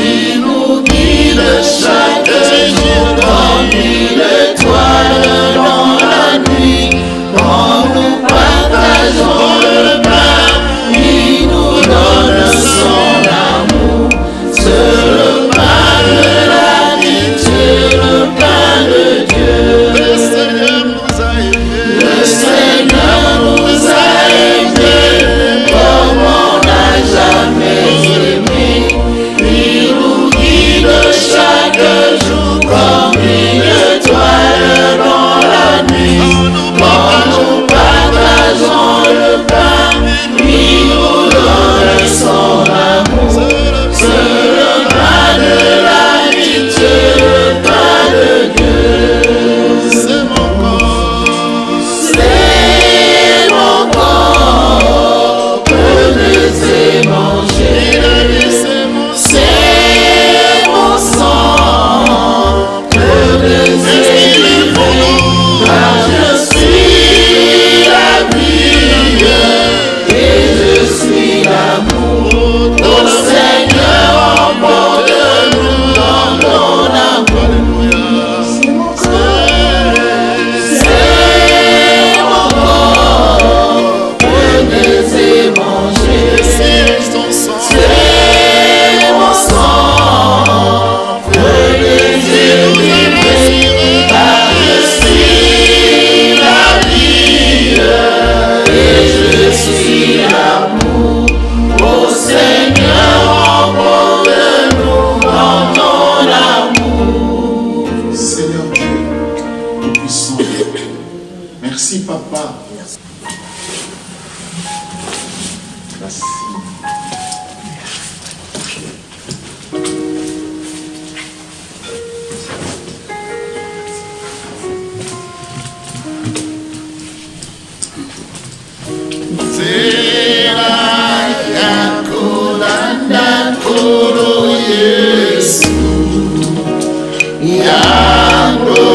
Il nous guide chaque jour comme une étoile dans la nuit. Quand nous partageons le pain, il nous donne son amour. C'est le pain de l'amitié, le pain de Dieu. Le Seigneur nous a aimés. Le Seigneur nous a aimés comme on n'a jamais aimé. Il nous guide chaque jour comme une étoile dans la nuit. Quand nous partageons le pain, il nous donne son amour. C'est le pain de l'amitié, le pain de Dieu. C'est mon corps, c'est mon corps, prenez et mangez. C'est mon sang, prenez et buvez, car je suis la vie et je suis l'amour. Au Seigneur, emporte-nous dans ton amour. C'est mon corps, prenez et mangez. C'est mon sang, prenez et buvez, car je suis la vie et je suis l'amour. Ô Seigneur, emporte-nous dans ton amour. Seigneur Dieu, tout-puissant, merci Papa. Merci. Tera yakolanda koro Yesu, yango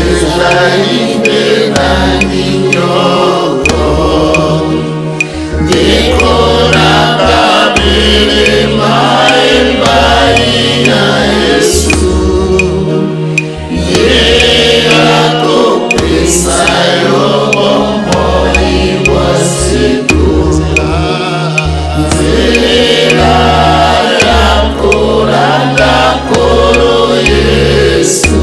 ezainde na minyoko, dekora kabele maembai ya Yesu, ye akopesa yo bomoi wasiku. Yesu,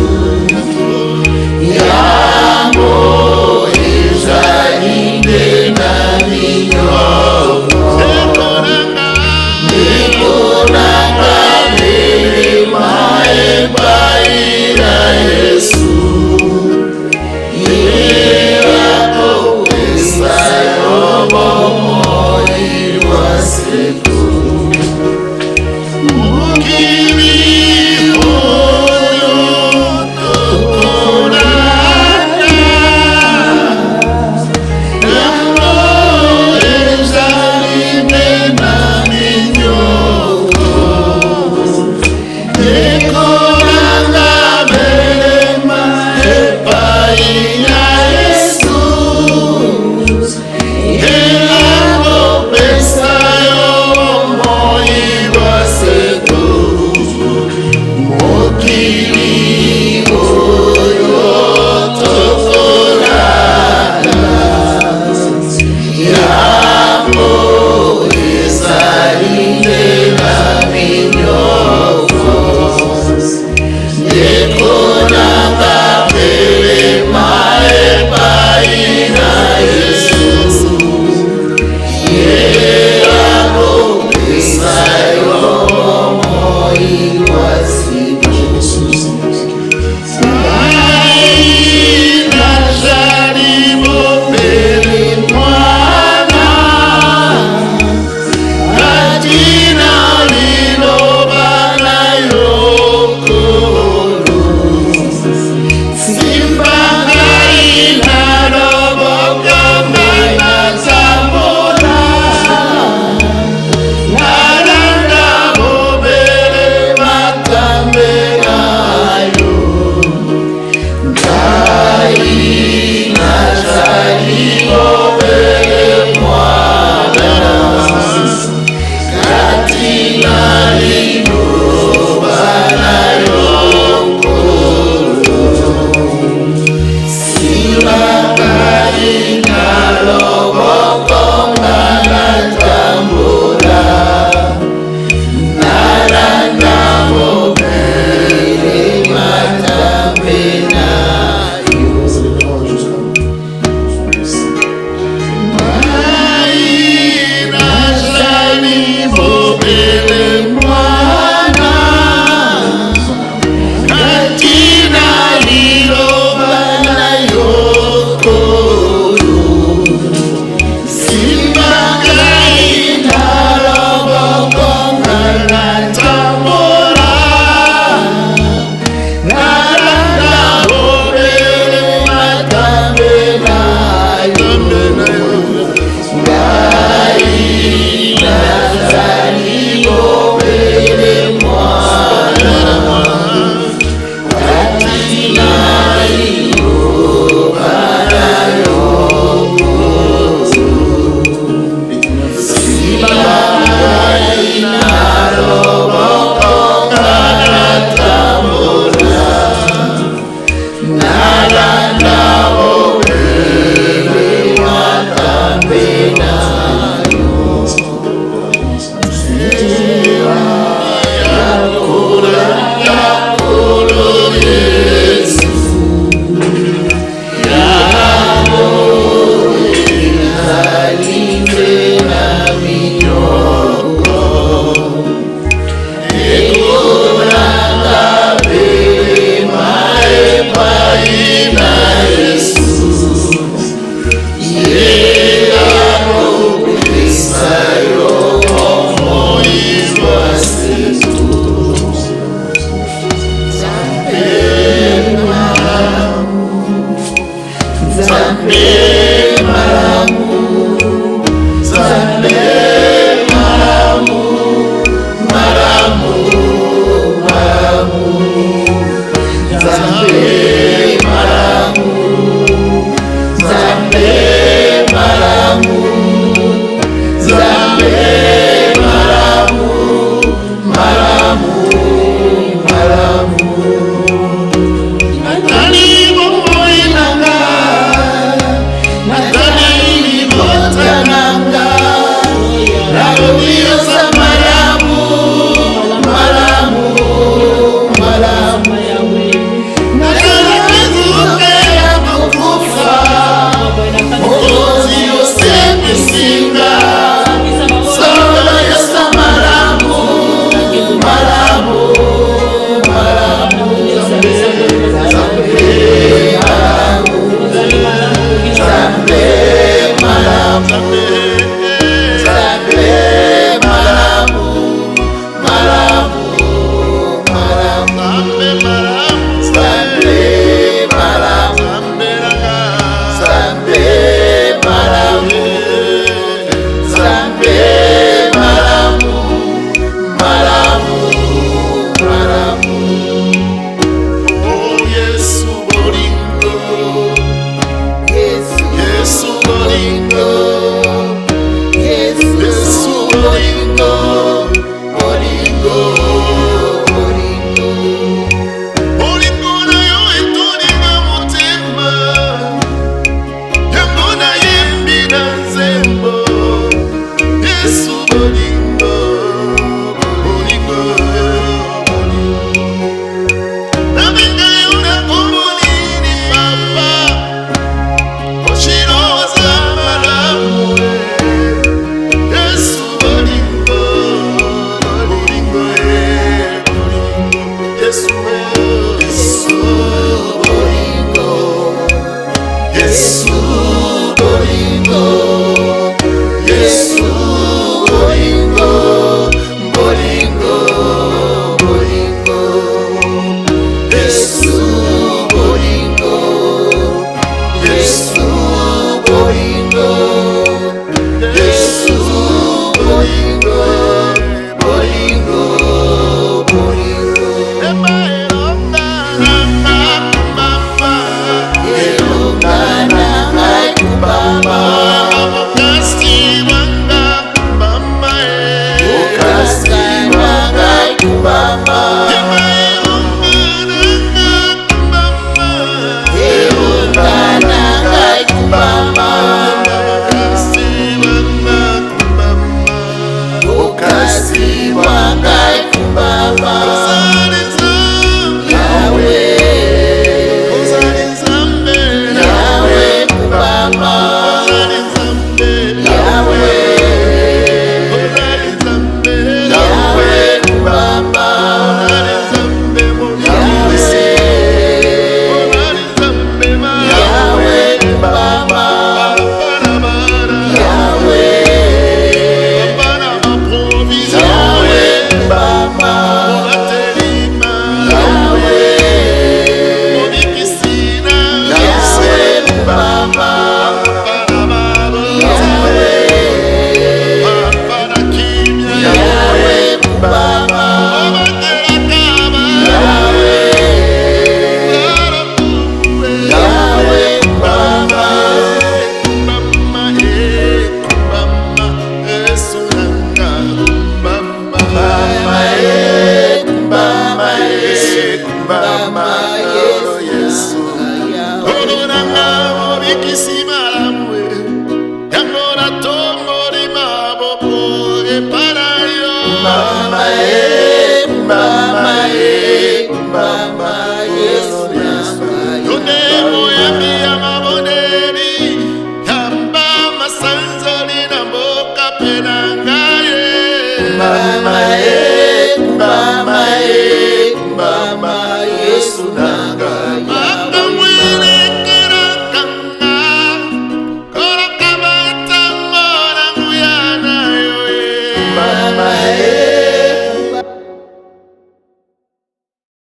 Mama,